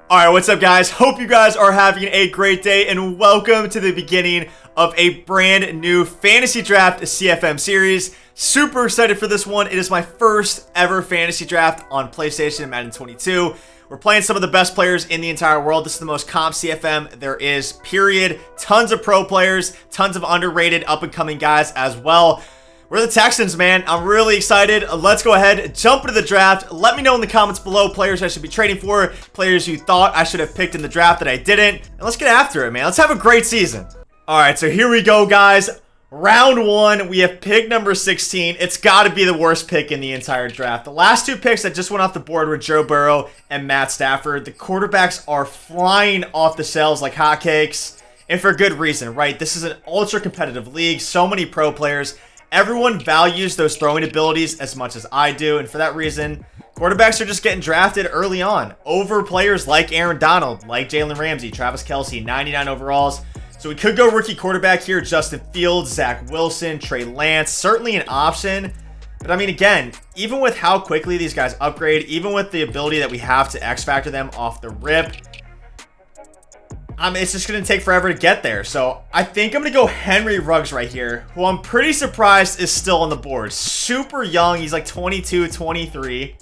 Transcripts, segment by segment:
Alright, what's up guys? Hope you guys are having a great day and welcome to the beginning of a brand new fantasy draft CFM series. Super excited for this one. It is my first ever fantasy draft on PlayStation and Madden 22. We're playing some of the best players in the entire world. This is the most comp CFM there is, period. Tons of pro players, tons of underrated up and coming guys as well. We're the Texans, man. I'm really excited. Let's go ahead, jump into the draft. Let me know in the comments below players I should be trading for, players you thought I should have picked in the draft that I didn't. And let's get after it, man. Let's have a great season. All right, so here we go, guys. Round one, we have pick number 16. It's got to be the worst pick in the entire draft. The last two picks that just went off the board were Joe Burrow and Matt Stafford. The quarterbacks are flying off the shelves like hotcakes, and for good reason, right? This is an ultra competitive league. So many pro players. Everyone values those throwing abilities as much as I do, and for that reason, quarterbacks are just getting drafted early on over players like Aaron Donald, like Jalen Ramsey, Travis Kelce, 99 overalls. So we could go rookie quarterback here, Justin Fields, Zach Wilson, Trey Lance, certainly an option. But I mean, again, even with how quickly these guys upgrade, even with the ability that we have to X-Factor them off the rip, it's just going to take forever to get there. So I think I'm going to go Henry Ruggs right here, who I'm pretty surprised is still on the board. Super young. He's like 22, 23.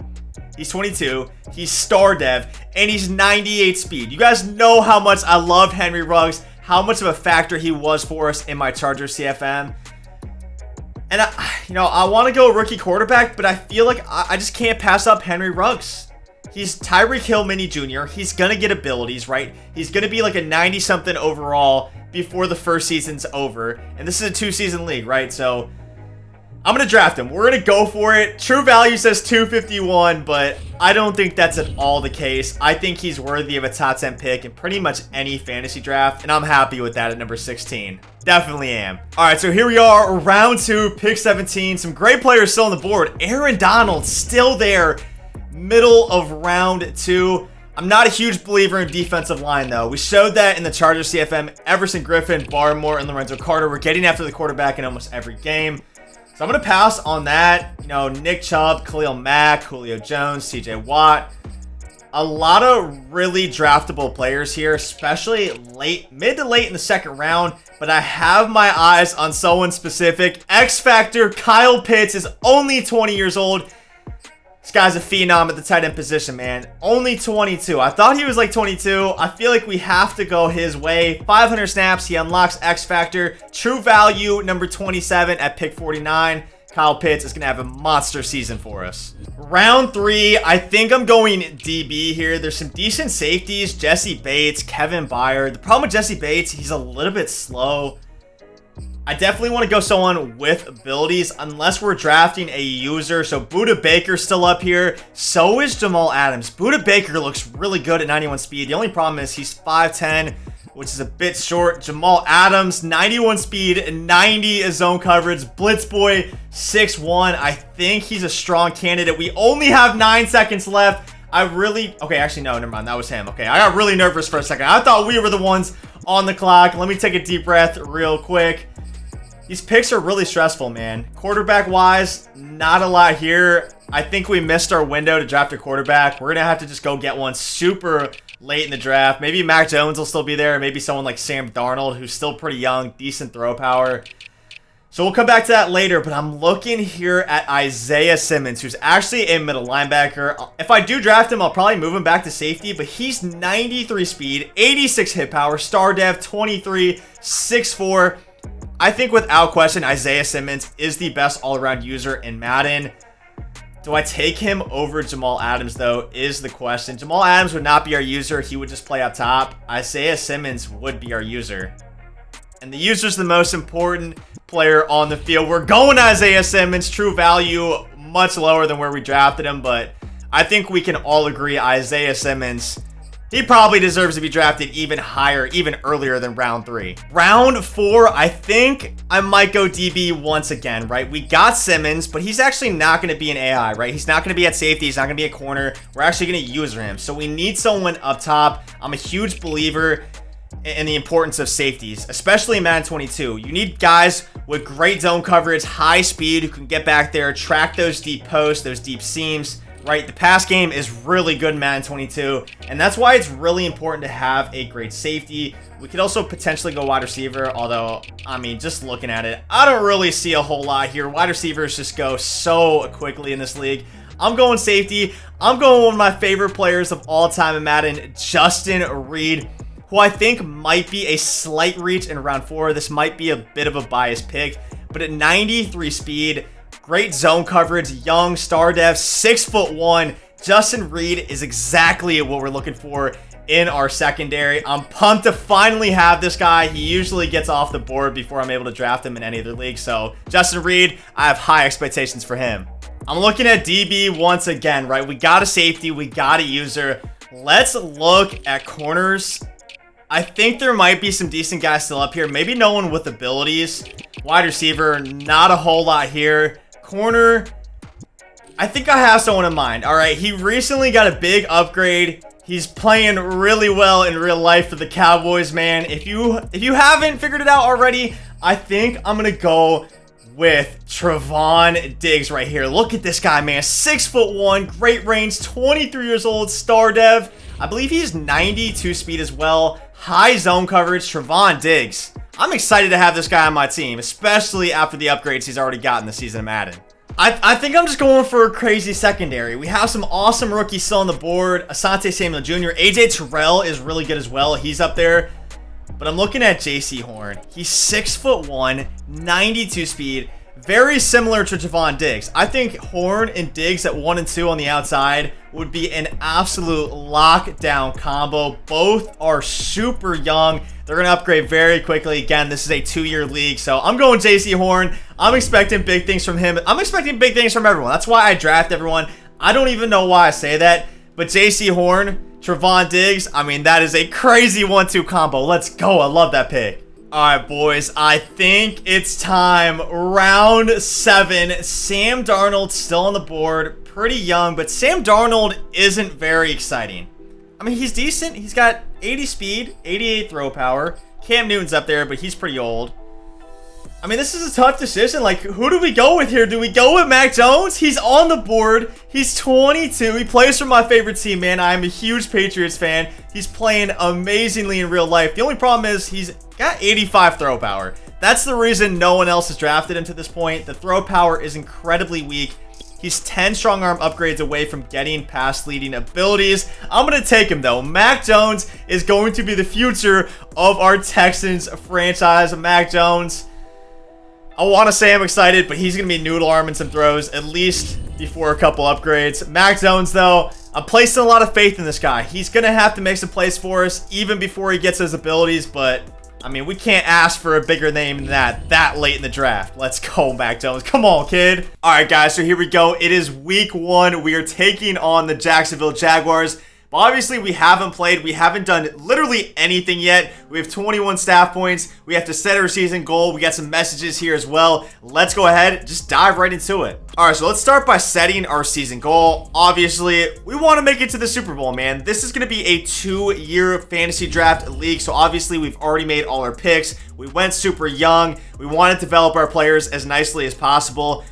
He's 22. He's star dev, and he's 98 speed. You guys know how much I love Henry Ruggs, how much of a factor he was for us in my Chargers CFM. And, I want to go rookie quarterback, but I feel like I just can't pass up Henry Ruggs. He's Tyreek Hill Mini Jr. He's going to get abilities, right? He's going to be like a 90-something overall before the first season's over. And this is a two-season league, right? So I'm going to draft him. We're going to go for it. True value says 251, but I don't think that's at all the case. I think he's worthy of a top 10 pick in pretty much any fantasy draft, and I'm happy with that at number 16. Definitely am. All right, so here we are, round two, pick 17. Some great players still on the board. Aaron Donald still there. Middle of round two. I'm not a huge believer in defensive line, though. We showed that in the Chargers CFM. Everson Griffin, Barmore, and Lorenzo Carter were getting after the quarterback in almost every game. So I'm going to pass on that. Nick Chubb, Khalil Mack, Julio Jones, CJ Watt. A lot of really draftable players here, especially mid to late in the second round. But I have my eyes on someone specific. X Factor, Kyle Pitts is only 20 years old. This guy's a phenom at the tight end position, man. Only 22. I thought he was like 22. I feel like we have to go his way. 500 snaps. He unlocks X Factor. True value, number 27 at pick 49. Kyle Pitts is going to have a monster season for us. Round three, I think I'm going DB here. There's some decent safeties. Jessie Bates, Kevin Byard. The problem with Jessie Bates, he's a little bit slow. I definitely want to go someone with abilities unless we're drafting a user. So BUDDA Baker's still up here. So is Jamal Adams. BUDDA Baker looks really good at 91 speed. The only problem is he's 5'10", which is a bit short. Jamal Adams, 91 speed, 90 zone coverage. Blitz Boy, 6'1". I think he's a strong candidate. We only have 9 seconds left. Okay, actually, no, never mind. That was him. Okay, I got really nervous for a second. I thought we were the ones on the clock. Let me take a deep breath real quick. These picks are really stressful, man. Quarterback-wise, not a lot here. I think we missed our window to draft a quarterback. We're going to have to just go get one super late in the draft. Maybe Mac Jones will still be there. Maybe someone like Sam Darnold, who's still pretty young, decent throw power. So we'll come back to that later, but I'm looking here at Isaiah Simmons, who's actually a middle linebacker. If I do draft him, I'll probably move him back to safety, but he's 93 speed, 86 hit power, star dev, 23, 6'4". I think without question, Isaiah Simmons is the best all-around user in Madden. Do I take him over Jamal Adams, though, is the question. Jamal Adams would not be our user. He would just play up top. Isaiah Simmons would be our user. And the user's the most important player on the field. We're going Isaiah Simmons. True value, much lower than where we drafted him, but I think we can all agree Isaiah Simmons, he probably deserves to be drafted even higher, even earlier than round 3. Round 4, I think I might go DB once again, right? We got Simmons, but he's actually not going to be an AI, right? He's not going to be at safety. He's not going to be a corner. We're actually going to user him. So we need someone up top. I'm a huge believer in the importance of safeties, especially in Madden 22. You need guys with great zone coverage, high speed, who can get back there, track those deep posts, those deep seams. right? The pass game is really good in Madden 22, and that's why it's really important to have a great safety. We could also potentially go wide receiver, although, I mean, just looking at it, I don't really see a whole lot here. Wide receivers just go so quickly in this league. I'm going safety. I'm going one of my favorite players of all time in Madden, Justin Reed, who I think might be a slight reach in round 4. This might be a bit of a biased pick, but at 93 speed, great zone coverage, young, star dev, 6'1", Justin Reed is exactly what we're looking for in our secondary. I'm pumped to finally have this guy. He usually gets off the board before I'm able to draft him in any other league. So Justin Reed, I have high expectations for him. I'm looking at DB once again, right? We got a safety, we got a user. Let's look at corners. I think there might be some decent guys still up here. Maybe no one with abilities. Wide receiver, not a whole lot here. Corner, I think I have someone in mind. All right, he recently got a big upgrade. He's playing really well in real life for the Cowboys, man. If you haven't figured it out already, I think I'm gonna go with TREVON Diggs right here. Look at this guy, man. 6'1", great range, 23 years old, star dev. I believe he's 92 speed as well. High zone coverage, TREVON Diggs. I'm excited to have this guy on my team, especially after the upgrades he's already gotten this season of Madden. I think I'm just going for a crazy secondary. We have some awesome rookies still on the board. ASANTE Samuel Jr. AJ Terrell is really good as well. He's up there. But I'm looking at JC Horn. He's 6'1", 92 speed. Very similar to TREVON Diggs. I think Horn and Diggs at 1 and 2 on the outside would be an absolute lockdown combo. Both are super young. They're going to upgrade very quickly. Again, this is a 2-year league, so I'm going JC Horn. I'm expecting big things from him. I'm expecting big things from everyone. That's why I draft everyone. I don't even know why I say that, but JC Horn, TREVON Diggs, I mean, that is a crazy 1-2 combo. Let's go. I love that pick. All right, boys, I think it's time. Round 7. Sam Darnold still on the board. Pretty young, but Sam Darnold isn't very exciting. I mean, he's decent. He's got 80 speed, 88 throw power. Cam Newton's up there, but he's pretty old. I mean, this is a tough decision. Like, who do we go with here? Do we go with Mac Jones? He's on the board. He's 22. He plays for my favorite team, man. I'm a huge Patriots fan. He's playing amazingly in real life. The only problem is he's got 85 throw power. That's the reason no one else has drafted him to this point. The throw power is incredibly weak. He's 10 strong arm upgrades away from getting pass leading abilities. I'm going to take him, though. Mac Jones is going to be the future of our Texans franchise. Mac Jones, I want to say I'm excited, but he's going to be noodle arming some throws, at least before a couple upgrades. Mac Jones, though, I'm placing a lot of faith in this guy. He's going to have to make some plays for us, even before he gets his abilities, but I mean, we can't ask for a bigger name than that late in the draft. Let's go, Mac Jones. Come on, kid. All right, guys, so here we go. It is week 1. We are taking on the Jacksonville Jaguars. But obviously, we haven't played. We haven't done literally anything yet. We have 21 staff points. We have to set our season goal. We got some messages here as well. Let's go ahead, just dive right into it. All right, so let's start by setting our season goal. Obviously, we want to make it to the Super Bowl, man. This is going to be a 2-year fantasy draft league, so obviously we've already made all our picks. We went super young. We want to develop our players as nicely as possible.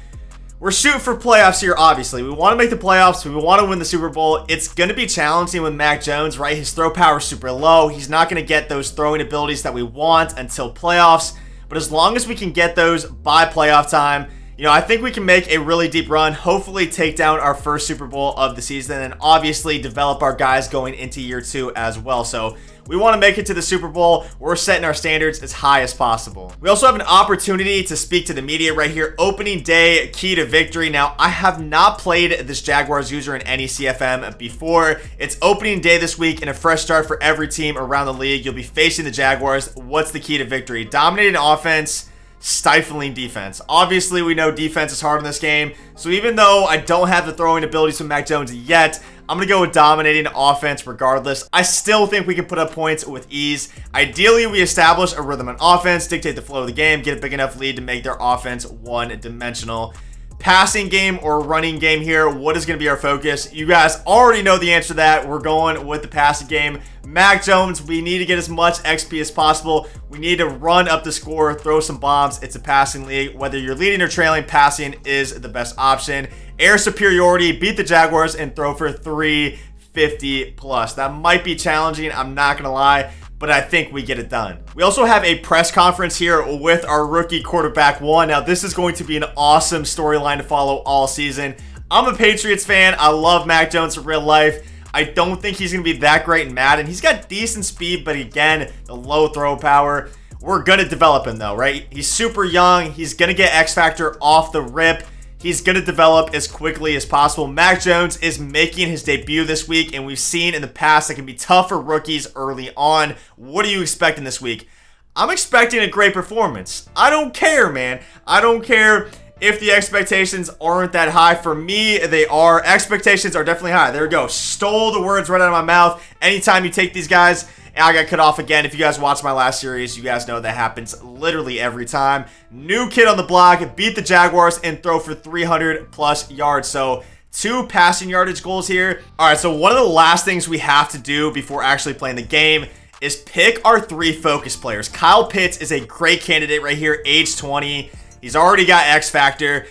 We're shooting for playoffs here, obviously. We want to make the playoffs. We want to win the Super Bowl. It's going to be challenging with Mac Jones, right? His throw power is super low. He's not going to get those throwing abilities that we want until playoffs. But as long as we can get those by playoff time, you know, I think we can make a really deep run, hopefully take down our first Super Bowl of the season, and obviously develop our guys going into year 2 as well. So we want to make it to the Super Bowl. We're setting our standards as high as possible. We also have an opportunity to speak to the media right here. Opening day, key to victory. Now, I have not played this Jaguars user in any CFM before. It's opening day this week and a fresh start for every team around the league. You'll be facing the Jaguars. What's the key to victory? Dominating offense, stifling defense. Obviously, we know defense is hard in this game. So even though I don't have the throwing abilities from Mac Jones yet, I'm going to go with dominating offense regardless. I still think we can put up points with ease. Ideally, we establish a rhythm on offense, dictate the flow of the game, get a big enough lead to make their offense one-dimensional. Passing game or running game here, what is going to be our focus? You guys already know the answer to that. We're going with the passing game. Mac Jones, we need to get as much XP as possible. We need to run up the score, throw some bombs. It's a passing league. Whether you're leading or trailing, passing is the best option. air superiority, beat the Jaguars, and throw for 350 plus. That might be challenging, I'm not gonna lie, but I think we get it done. We also have a press conference here with our rookie quarterback one. Now, this is going to be an awesome storyline to follow all season. I'm a Patriots fan. I love Mac Jones in real life. I don't think he's going to be that great in Madden. He's got decent speed, but again, the low throw power. We're going to develop him though, right? He's super young. He's going to get X Factor off the rip. He's going to develop as quickly as possible. Mac Jones is making his debut this week, and we've seen in the past it can be tough for rookies early on. What are you expecting this week? I'm expecting a great performance. I don't care, man. I don't care if the expectations aren't that high. For me, they are. Expectations are definitely high. There we go. Stole the words right out of my mouth. Anytime you take these guys, and I got cut off again. If you guys watched my last series, you guys know that happens literally every time. New kid on the block, beat the Jaguars, and throw for 300 plus yards. So 2 passing yardage goals here. All right, so one of the last things we have to do before actually playing the game is pick our 3 focus players. Kyle Pitts is a great candidate right here, age 20. He's already got X Factor.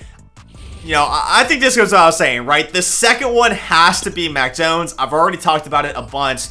You know, I think this goes what I was saying, right? The second one has to be Mac Jones. I've already talked about it a bunch.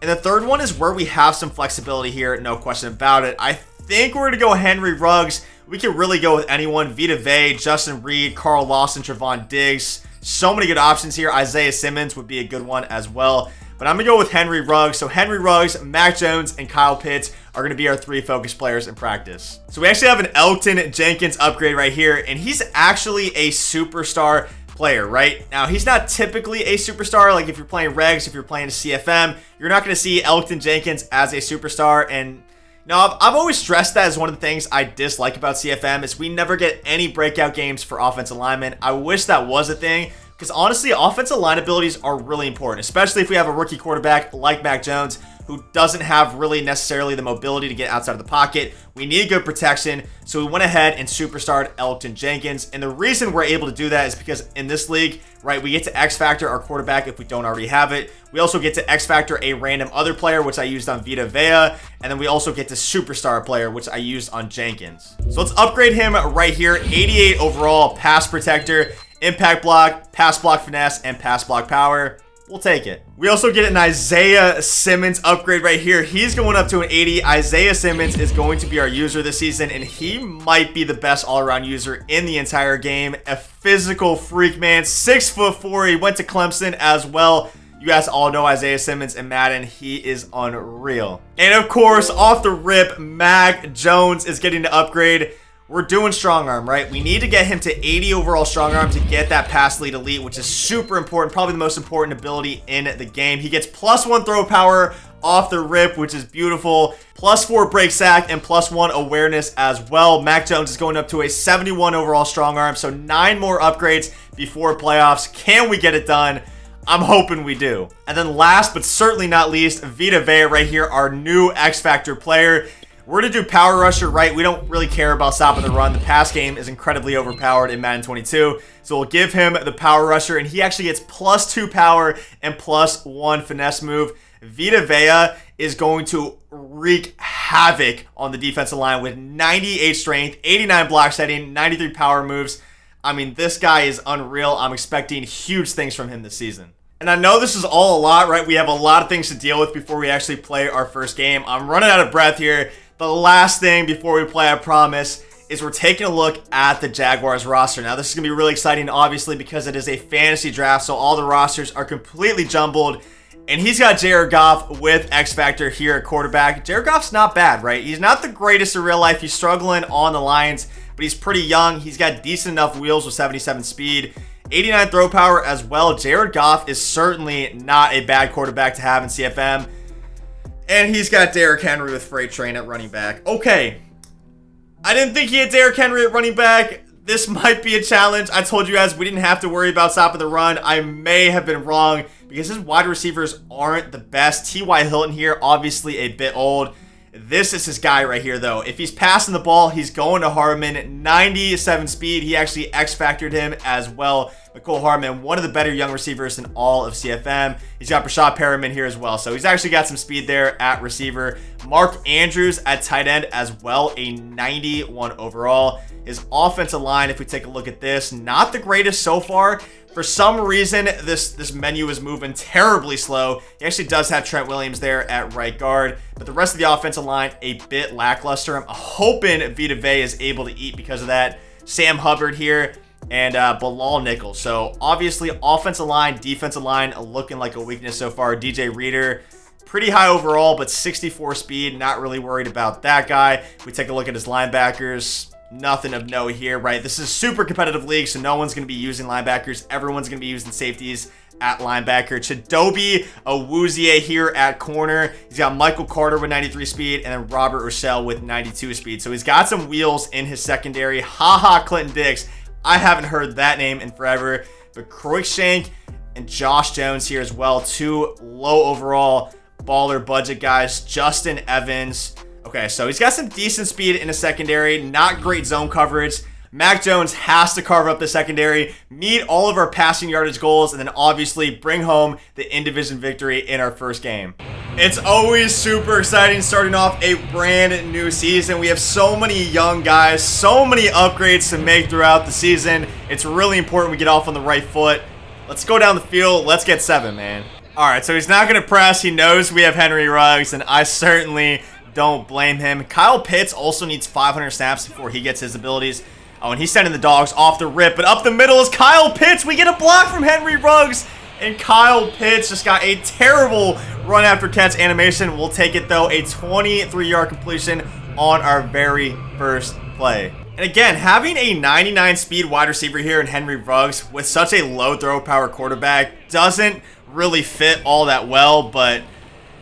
And the third one is where we have some flexibility here, no question about it. I think we're going to go Henry Ruggs. We can really go with anyone. Vita Vea, Justin Reed, Carl Lawson, Trevon Diggs. So many good options here. Isaiah Simmons would be a good one as well. But I'm going to go with Henry Ruggs. So Henry Ruggs, Mac Jones, and Kyle Pitts are going to be our 3 focus players in practice. So we actually have an ELGTON Jenkins upgrade right here. And he's actually a superstar player, right? Now, he's not typically a superstar. Like if you're playing regs, if you're playing CFM, you're not going to see ELGTON Jenkins as a superstar. And you know, I've always stressed that as one of the things I dislike about CFM is we never get any breakout games for offensive linemen. I wish that was a thing, because honestly, offensive line abilities are really important, especially if we have a rookie quarterback like Mac Jones who doesn't have really necessarily the mobility to get outside of the pocket. We need good protection, so we went ahead and superstarred ELGTON Jenkins. And the reason we're able to do that is because in this league, right, we get to X Factor our quarterback if we don't already have it. We also get to X Factor a random other player, which I used on Vita Vea. And then we also get to superstar a player, which I used on Jenkins. So let's upgrade him right here. 88 overall, pass protector, impact block, pass block finesse, and pass block power. We'll take it. We also get an Isaiah Simmons upgrade right here. He's going up to an 80. Isaiah Simmons is going to be our user this season, and he might be the best all-around user in the entire game. A physical freak, man. 6'4". He went to Clemson as well. You guys all know Isaiah Simmons in Madden. He is unreal. And of course, off the rip, Mac Jones is getting the upgrade. We're doing strong arm, right? We need to get him to 80 overall strong arm to get that pass lead elite, which is super important, probably the most important ability in the game. He gets +1 throw power off the rip, which is beautiful. +4 break sack and +1 awareness as well. Mac Jones is going up to a 71 overall strong arm, so 9 more upgrades before playoffs. Can we get it done? I'm hoping we do. And then last but certainly not least, Vita Vea right here, our new X Factor player. We're going to do power rusher, right? We don't really care about stopping the run. The pass game is incredibly overpowered in Madden 22. So we'll give him the power rusher, and he actually gets +2 power and +1 finesse move. Vita Vea is going to wreak havoc on the defensive line with 98 strength, 89 block setting, 93 power moves. I mean, this guy is unreal. I'm expecting huge things from him this season. And I know this is all a lot, right? We have a lot of things to deal with before we actually play our first game. I'm running out of breath here. The last thing before we play, I promise, is we're taking a look at the Jaguars roster. Now, this is going to be really exciting, obviously, because it is a fantasy draft, so all the rosters are completely jumbled. And he's got Jared Goff with X Factor here at quarterback. Jared Goff's not bad, right? He's not the greatest in real life. He's struggling on the Lions, but he's pretty young. He's got decent enough wheels with 77 speed. 89 throw power as well. Jared Goff is certainly not a bad quarterback to have in CFM. And he's got Derrick Henry with Freight Train at running back. Okay. I didn't think he had Derrick Henry at running back. This might be a challenge. I told you guys we didn't have to worry about stopping the run. I may have been wrong because his wide receivers aren't the best. T.Y. Hilton here, obviously a bit old. This is his guy right here, though. If he's passing the ball, he's going to Hardman. 97 speed. He actually X-factored him as well. Mecole Hardman, one of the better young receivers in all of CFM. He's got Brashad Perriman here as well. So he's actually got some speed there at receiver. Mark Andrews at tight end as well, a 91 overall. His offensive line, if we take a look at this, not the greatest so far. For some reason, this menu is moving terribly slow. He actually does have Trent Williams there at right guard, but the rest of the offensive line, a bit lackluster. I'm hoping Vita Vea is able to eat because of that. Sam Hubbard here, and Bilal Nichols. So obviously offensive line, defensive line looking like a weakness so far. DJ Reader, pretty high overall, but 64 speed. Not really worried about that guy. We take a look at his linebackers. Nothing of note here, right? This is a super competitive league, so no one's going to be using linebackers. Everyone's going to be using safeties at linebacker. Chidobe Awuzie here at corner. He's got Michael Carter with 93 speed and then Robert Rochelle with 92 speed. So he's got some wheels in his secondary. Clinton Dix. I haven't heard that name in forever. But Cruikshank and Josh Jones here as well. 2 low overall baller budget guys. Justin Evans. Okay, so he's got some decent speed in the secondary. Not great zone coverage. Mac Jones has to carve up the secondary, meet all of our passing yardage goals, and then obviously bring home the in-division victory in our first game. It's always super exciting starting off a brand new season. We have so many young guys, so many upgrades to make throughout the season. It's really important we get off on the right foot. Let's go down the field. Let's get 7, man. All right, so he's not going to press. He knows we have Henry Ruggs, and I certainly don't blame him. Kyle Pitts also needs 500 snaps before he gets his abilities. Oh, and he's sending the dogs off the rip, but up the middle is Kyle Pitts. We get a block from Henry Ruggs, and Kyle Pitts just got a terrible run after catch animation. We'll take it, though, a 23-yard completion on our very first play. And again, having a 99 speed wide receiver here in Henry Ruggs with such a low throw power quarterback doesn't really fit all that well, but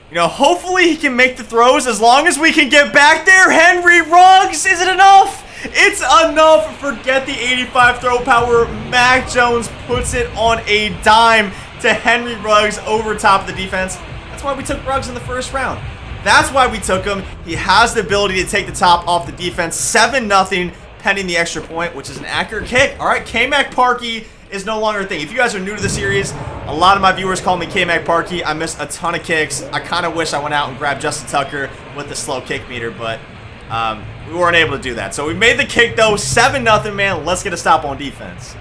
you know, hopefully he can make the throws as long as we can get back there. Henry Ruggs, is it enough? It's enough. Forget the 85 throw power. Mac Jones puts it on a dime to Henry Ruggs over top of the defense. That's why we took Ruggs in the first round. That's why we took him. He has the ability to take the top off the defense. 7-0 pending the extra point, which is an accurate kick. All right, K-Mac Parkey is no longer a thing. If you guys are new to the series, a lot of my viewers call me K-Mac Parkey. I missed a ton of kicks. I kind of wish I went out and grabbed Justin Tucker with the slow kick meter, but we weren't able to do that. So we made the kick, though. 7-0, man. Let's get a stop on defense.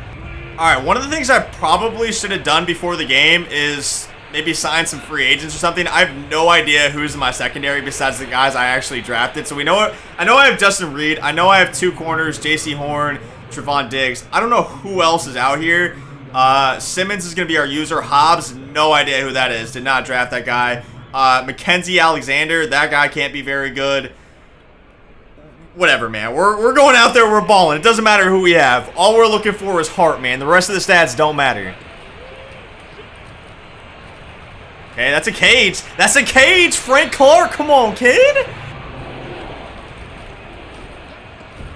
All right, one of the things I probably should have done before the game is maybe sign some free agents or something. I have no idea who's in my secondary besides the guys I actually drafted. So I know I have Justin Reed. I know I have 2 corners, JC Horn, Trevon Diggs. I don't know who else is out here. Simmons is going to be our user. Hobbs, no idea who that is. Did not draft that guy. Mackenzie Alexander, that guy can't be very good. Whatever, man. We're going out there, we're balling. It doesn't matter who we have. All we're looking for is heart, man. The rest of the stats don't matter. Okay, that's a cage. That's a cage! Frank Clark, come on, kid!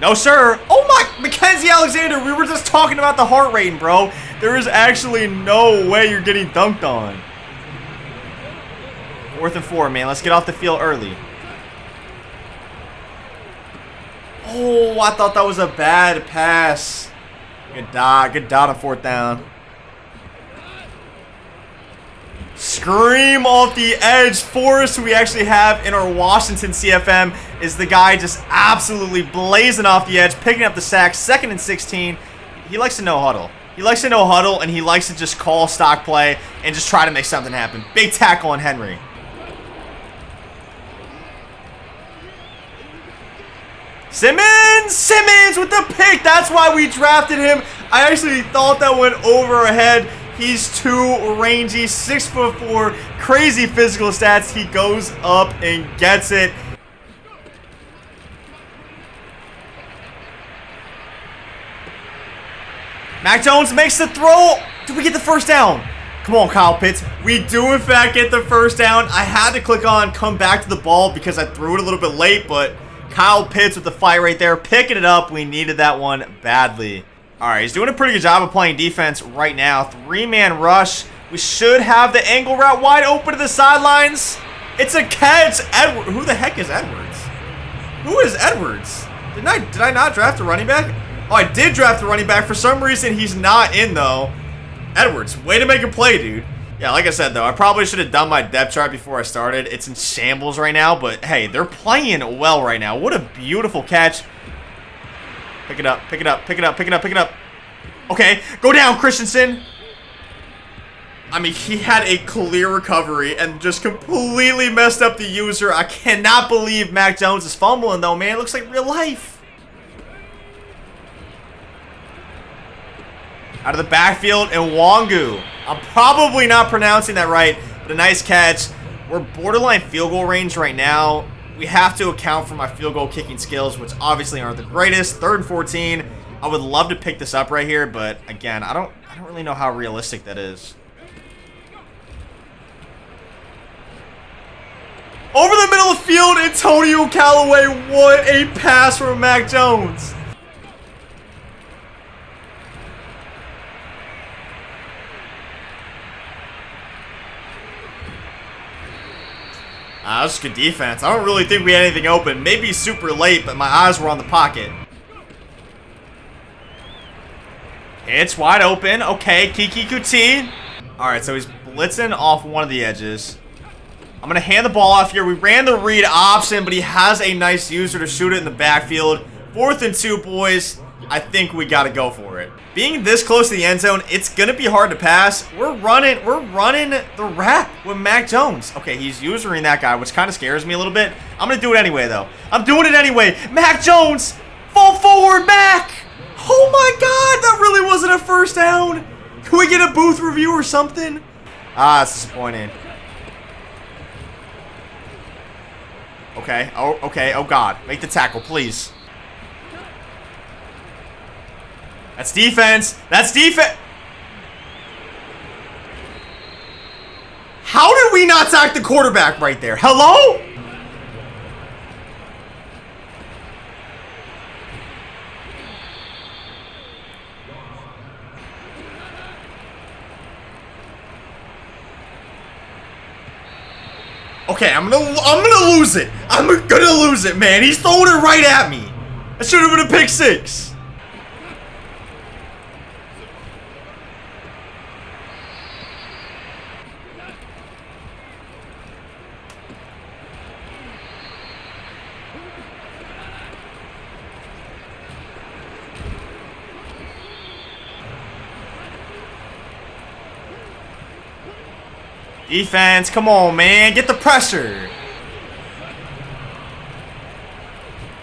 No, sir. Oh, my. Mackenzie Alexander, we were just talking about the heart rating, bro. There is actually no way you're getting dunked on. 4th and 4, man. Let's get off the field early. Oh, I thought that was a bad pass. Good dot. Good dot on 4th down. Scream off the edge. Forrest, who we actually have in our Washington CFM, is the guy just absolutely blazing off the edge, picking up the sack. 2nd and 16. He likes to no huddle. He likes to no huddle, and he likes to just call stock play and just try to make something happen. Big tackle on Henry. Simmons with the pick. That's why we drafted him. I actually thought that went over our head. He's too rangy, 6'4", crazy physical stats. He goes up and gets it. Mac Jones makes the throw. Did we get the first down? Come on, Kyle Pitts. We do, in fact, get the first down. I had to click on come back to the ball because I threw it a little bit late, but Kyle Pitts with the fight right there, picking it up. We needed that one badly. All right, he's doing a pretty good job of playing defense right now. 3-man rush. We should have the angle route wide open to the sidelines. It's a catch. Edward. Who the heck is Edwards? Who is Edwards? Did I not draft a running back? Oh, I did draft a running back. For some reason, he's not in, though. Edwards, way to make a play, dude. Yeah, like I said, though, I probably should have done my depth chart before I started. It's in shambles right now, but hey, they're playing well right now. What a beautiful catch. Pick it up, pick it up, pick it up, pick it up, pick it up. Okay, go down, Christensen. I mean, he had a clear recovery and just completely messed up the user. I cannot believe Mac Jones is fumbling, though, man. It looks like real life. Out of the backfield, and Wangu. I'm probably not pronouncing that right, but a nice catch. We're borderline field goal range right now. We have to account for my field goal kicking skills, which obviously aren't the greatest. 3rd and 14. I would love to pick this up right here, but again, I don't really know how realistic that is. Over the middle of the field, Antonio Callaway. What a pass from Mac Jones. That's good defense. I don't really think we had anything open. Maybe super late, but my eyes were on the pocket. It's wide open. Okay, Kiki Kuti. Alright, so he's blitzing off one of the edges. I'm going to hand the ball off here. We ran the read option, but he has a nice user to shoot it in the backfield. 4th and 2, boys. I think we got to go for it. Being this close to the end zone, it's going to be hard to pass. We're running the wrap with Mac Jones. Okay, he's usering that guy, which kind of scares me a little bit. I'm going to do it anyway, though. I'm doing it anyway. Mac Jones, fall forward, Mac. Oh, my God. That really wasn't a first down. Can we get a booth review or something? Ah, that's disappointing. Okay. Oh, okay. Oh, God. Make the tackle, please. That's defense. That's defense. How did we not sack the quarterback right there? Hello? Okay, I'm gonna lose it. I'm gonna lose it, man. He's throwing it right at me. That should have been a pick 6. Defense, come on, man. Get the pressure.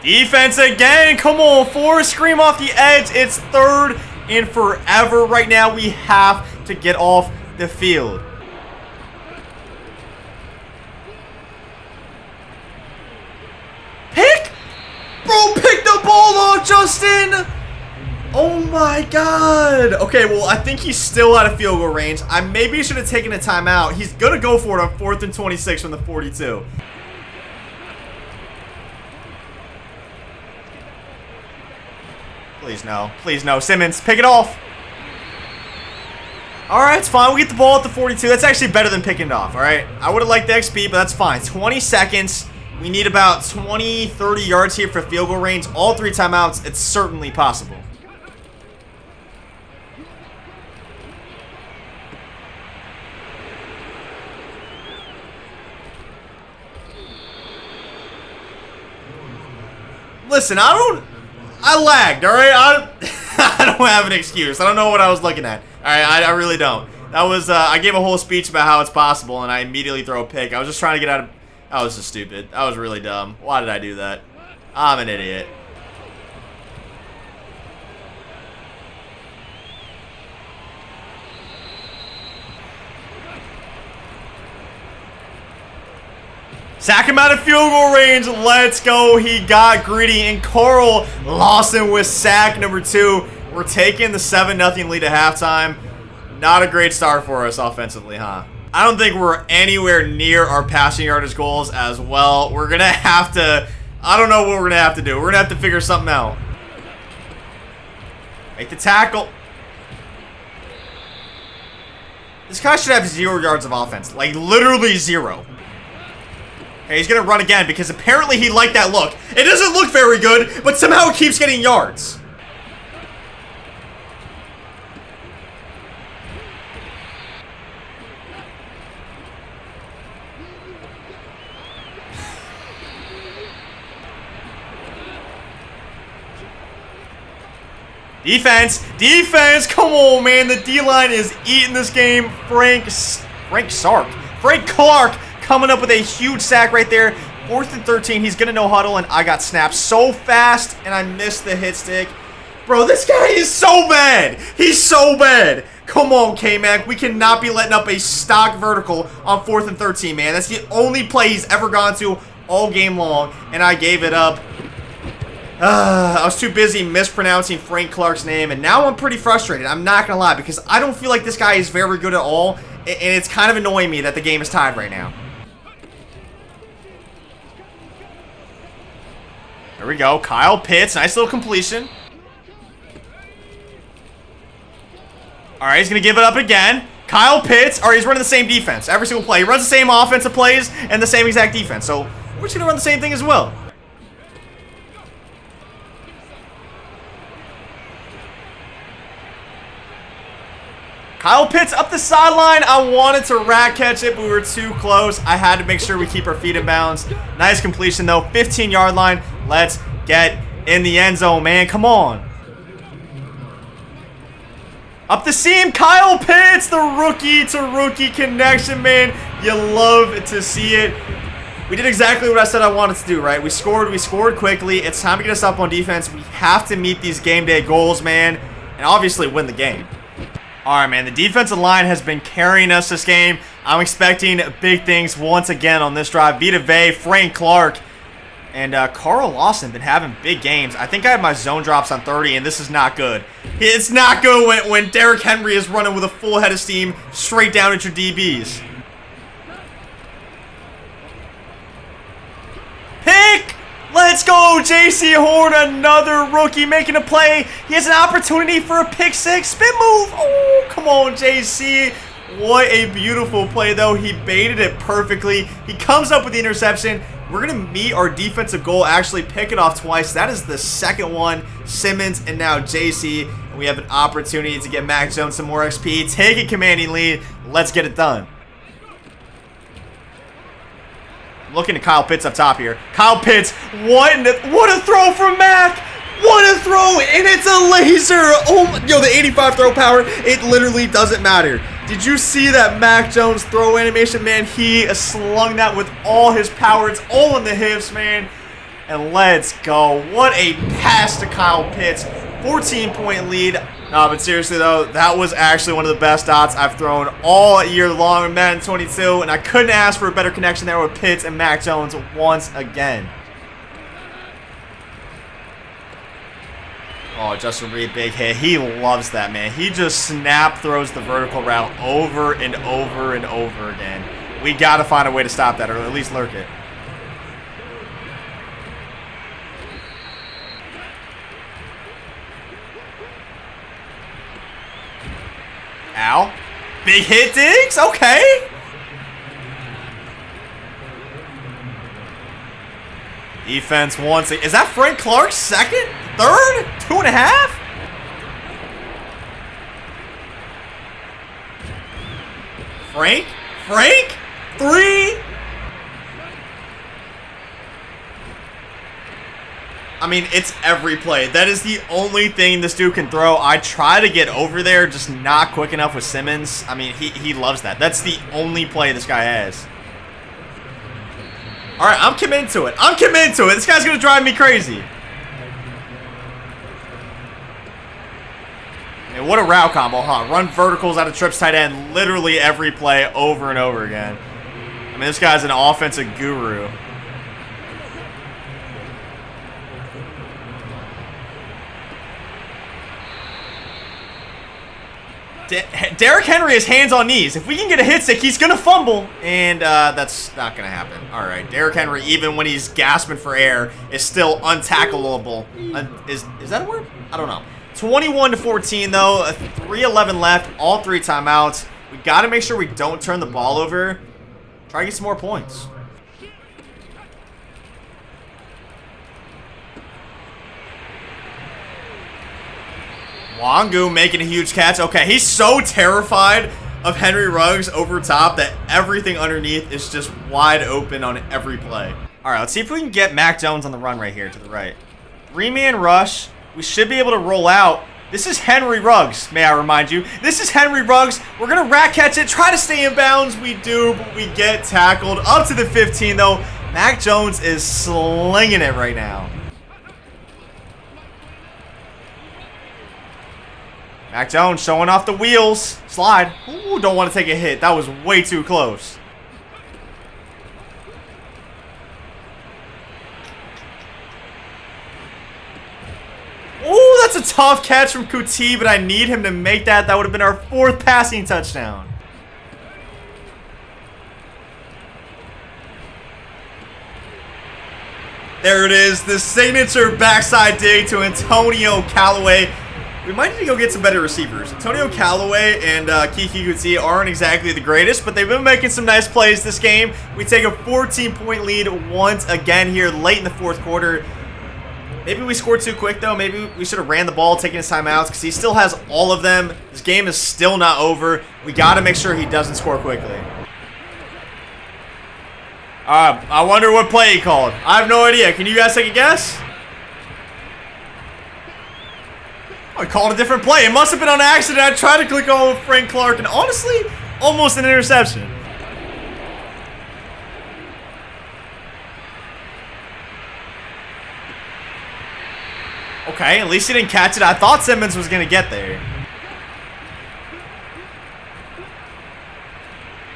Defense again. Come on, Forrest. Scream off the edge. It's 3rd and forever right now. We have to get off the field. Pick! Bro, pick the ball off, Justin! Oh my God. Okay, well, I think he's still out of field goal range. I maybe should have taken a timeout. He's going to go for it on 4th and 26 from the 42. Please no. Please no. Simmons, pick it off. All right, it's fine. We get the ball at the 42. That's actually better than picking it off, all right? I would have liked the XP, but that's fine. 20 seconds. We need about 20, 30 yards here for field goal range. All 3 timeouts. It's certainly possible. Listen, I lagged, alright? I don't have an excuse. I don't know what I was looking at. Alright, I really don't. That was, I gave a whole speech about how it's possible, and I immediately throw a pick. I was just trying to get out of, that was just stupid. That was really dumb. Why did I do that? I'm an idiot. Sack him out of field goal range. Let's go. He got greedy. And Carl Lawson with sack number 2. We're taking the 7-0 lead at halftime. Not a great start for us offensively, huh? I don't think we're anywhere near our passing yardage goals as well. We're going to have to... I don't know what we're going to have to do. We're going to have to figure something out. Make the tackle. This guy should have 0 yards of offense. Like, literally 0. Okay, he's going to run again because apparently he liked that look. It doesn't look very good, but somehow it keeps getting yards. Defense. Defense. Come on, man. The D-line is eating this game. Frank Clark coming up with a huge sack right there. 4th and 13. He's going to no huddle, and I got snapped so fast, and I missed the hit stick. Bro, this guy is so bad. He's so bad. Come on, K-Mac. We cannot be letting up a stock vertical on 4th and 13, man. That's the only play he's ever gone to all game long, and I gave it up. I was too busy mispronouncing Frank Clark's name, and now I'm pretty frustrated. I'm not going to lie, because I don't feel like this guy is very good at all, and it's kind of annoying me that the game is tied right now. There we go. Kyle Pitts. Nice little completion. All right, he's going to give it up again. Kyle Pitts. All right, he's running the same defense every single play. He runs the same offensive plays and the same exact defense. So we're just going to run the same thing as well. Kyle Pitts up the sideline. I wanted to rat catch it, but we were too close. I had to make sure we keep our feet in bounds. Nice completion, though. 15-yard line. Let's get in the end zone, man. Come on. Up the seam, Kyle Pitts, the rookie-to-rookie connection, man. You love to see it. We did exactly what I said I wanted to do, right? We scored quickly. It's time to get us up on defense. We have to meet these game day goals, man, and obviously win the game. All right, man, the defensive line has been carrying us this game. I'm expecting big things once again on this drive. Vita Vea, Frank Clark, and Carl Lawson been having big games. I think I have my zone drops on 30, and this is not good. It's not good when Derrick Henry is running with a full head of steam straight down at your DBs. Pick! Let's go, JC Horn, another rookie making a play. He has an opportunity for a pick six. Spin move. Oh, come on, JC. What a beautiful play, though. He baited it perfectly. He comes up with the interception. We're going to meet our defensive goal, actually pick it off twice. That is the second one. Simmons and now JC. And we have an opportunity to get Mac Jones some more XP. Take a commanding lead. Let's get it done. Looking at Kyle Pitts up top here. Kyle Pitts, what a throw from Mac! What a throw, and it's a laser! Oh, yo, the 85 throw power, it literally doesn't matter. Did you see that Mac Jones throw animation, man? He slung that with all his power. It's all in the hips, man. And let's go. What a pass to Kyle Pitts. 14-point lead. No, but seriously, though, that was actually one of the best dots I've thrown all year long in Madden 22, and I couldn't ask for a better connection there with Pitts and Mac Jones once again. Oh, Justin Reed, big hit. He loves that, man. He just snap throws the vertical route over and over and over again. We got to find a way to stop that, or at least lurk it. Ow. Big hit, Diggs. Okay. Defense once. Is that Frank Clark's second? Third? 2.5? Frank? 3? I mean, it's every play. That is the only thing this dude can throw. I try to get over there, just not quick enough with Simmons. I mean, he loves that. That's the only play this guy has. All right, I'm committed to it. This guy's going to drive me crazy. And what a route combo, huh? Run verticals out of trips tight end literally every play over and over again. I mean, this guy's an offensive guru. Derrick Henry is hands on knees. If we can get a hit stick, he's going to fumble. And that's not going to happen. All right. Derrick Henry, even when he's gasping for air, is still untackleable. Is that a word? I don't know. 21-14, though. 3:11 left. All 3 timeouts. We got to make sure we don't turn the ball over. Try to get some more points. Wangu making a huge catch. Okay, he's so terrified of Henry Ruggs over top that everything underneath is just wide open on every play. All right, let's see if we can get Mac Jones on the run right here to the right. 3-man rush. We should be able to roll out This is Henry Ruggs, may I remind you. This is Henry Ruggs. We're going to rat catch it, try to stay in bounds. We do, but we get tackled. Up to the 15, though. Mac Jones is slinging it right now. Mac Jones showing off the wheels. Slide. Ooh, don't want to take a hit. That was way too close. Ooh, that's a tough catch from Kuti, but I need him to make that. That would have been our 4th passing touchdown. There it is, the signature backside dig to Antonio Callaway. We might need to go get some better receivers. Antonio Callaway and Kiki Kuti aren't exactly the greatest, but they've been making some nice plays this game. We take a 14-point lead once again here late in the 4th quarter. Maybe we scored too quick, though. Maybe we should have ran the ball, taking his timeouts, because he still has all of them. This game is still not over. We got to make sure he doesn't score quickly. I wonder what play he called. I have no idea. Can you guys take a guess? Oh, he called a different play. It must have been on accident. I tried to click on Frank Clark, and honestly, almost an interception. Okay, at least he didn't catch it. I thought Simmons was going to get there.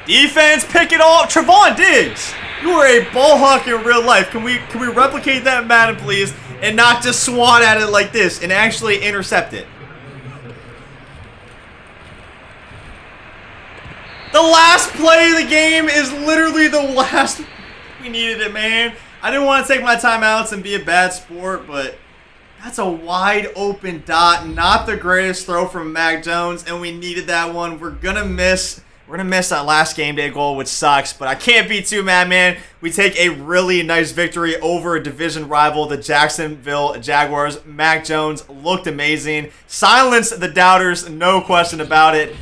Defense, pick it off. Trevon Diggs, you are a ball hawk in real life. Can we replicate that in Madden, please? And not just swat at it like this and actually intercept it. The last play of the game is literally the last. We needed it, man. I didn't want to take my timeouts and be a bad sport, but that's a wide open dot. Not the greatest throw from Mac Jones, and we needed that one. We're gonna miss that last game day goal, which sucks, but I can't be too mad, man. We take a really nice victory over a division rival, the Jacksonville Jaguars. Mac Jones looked amazing. Silenced the doubters, no question about it.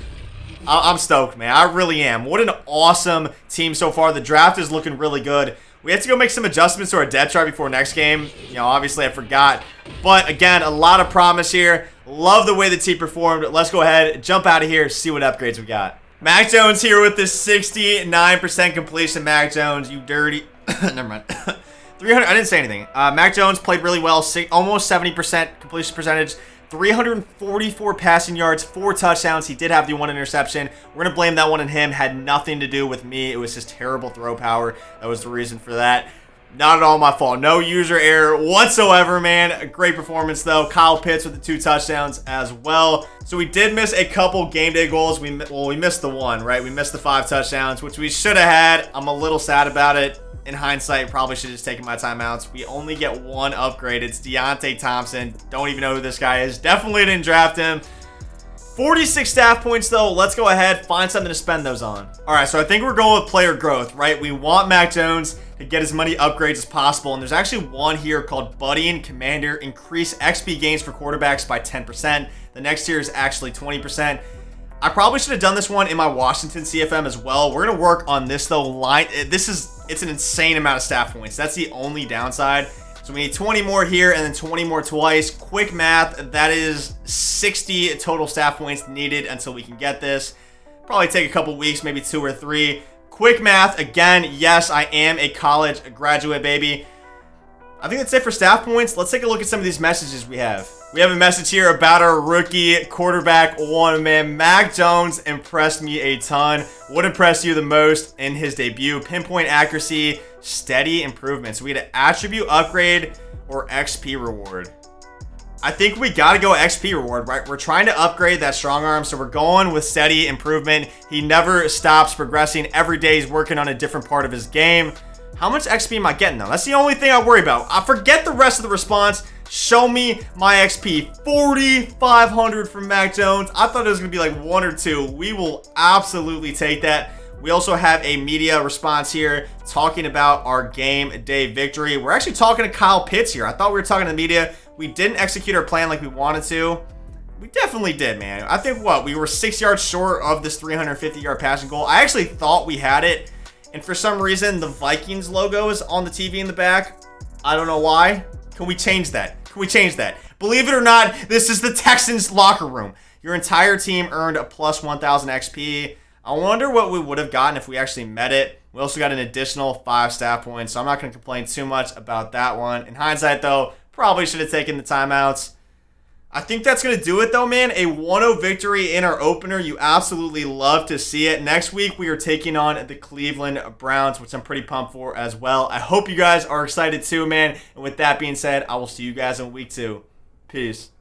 I'm stoked, man. I really am. What an awesome team so far. The draft is looking really good. We have to go make some adjustments to our depth chart before next game. You know, obviously I forgot. But again, a lot of promise here. Love the way the team performed. Let's go ahead, jump out of here, see what upgrades we got. Mac Jones here with this 69% completion. Mac Jones, you dirty. Never mind. 300. I didn't say anything. Mac Jones played really well. Almost 70% completion percentage. 344 passing yards, 4 touchdowns. He did have the 1 interception. We're going to blame that one on him. Had nothing to do with me. It was his terrible throw power. That was the reason for that. Not at all my fault. No user error whatsoever, man. A great performance, though. Kyle Pitts with the 2 touchdowns as well. So we did miss a couple game day goals. We missed the 1, right? We missed the 5 touchdowns, which we should have had. I'm a little sad about it. In hindsight, probably should have just taken my timeouts. We only get 1 upgrade. It's Deontay Thompson. Don't even know who this guy is. Definitely didn't draft him. 46 staff points, though. Let's go ahead, find something to spend those on. All right, so I think we're going with player growth, right? We want Mac Jones to get as many upgrades as possible, and there's actually one here called Buddying Commander. Increase XP gains for quarterbacks by 10%. The next tier is actually 20%. I probably should have done this one in my Washington CFM as well. We're going to work on this, though. It's an insane amount of staff points. That's the only downside. So we need 20 more here and then 20 more twice. Quick math, that is 60 total staff points needed until we can get this. Probably take a couple weeks, maybe 2 or 3. Quick math, again, yes, I am a college graduate, baby. I think that's it for staff points. Let's take a look at some of these messages we have. We have a message here about our rookie quarterback 1, man. Mac Jones impressed me a ton. What impressed you the most in his debut? Pinpoint accuracy, steady improvement. So we get an attribute upgrade or XP reward. I think we got to go XP reward, right? We're trying to upgrade that strong arm, so we're going with steady improvement. He never stops progressing. Every day he's working on a different part of his game. How much XP am I getting, though? That's the only thing I worry about. I forget the rest of the response. Show me my XP. 4,500 from Mac Jones. I thought it was going to be like 1 or 2. We will absolutely take that. We also have a media response here talking about our game day victory. We're actually talking to Kyle Pitts here. I thought we were talking to the media. We didn't execute our plan like we wanted to. We definitely did, man. I think, we were 6 yards short of this 350-yard passing goal. I actually thought we had it. And for some reason, the Vikings logo is on the TV in the back. I don't know why. Can we change that? Can we change that? Believe it or not, this is the Texans locker room. Your entire team earned a plus 1,000 XP. I wonder what we would have gotten if we actually met it. We also got an additional 5 staff points, so I'm not going to complain too much about that one. In hindsight, though, probably should have taken the timeouts. I think that's going to do it, though, man. A 1-0 victory in our opener. You absolutely love to see it. Next week, we are taking on the Cleveland Browns, which I'm pretty pumped for as well. I hope you guys are excited too, man. And with that being said, I will see you guys in week 2. Peace.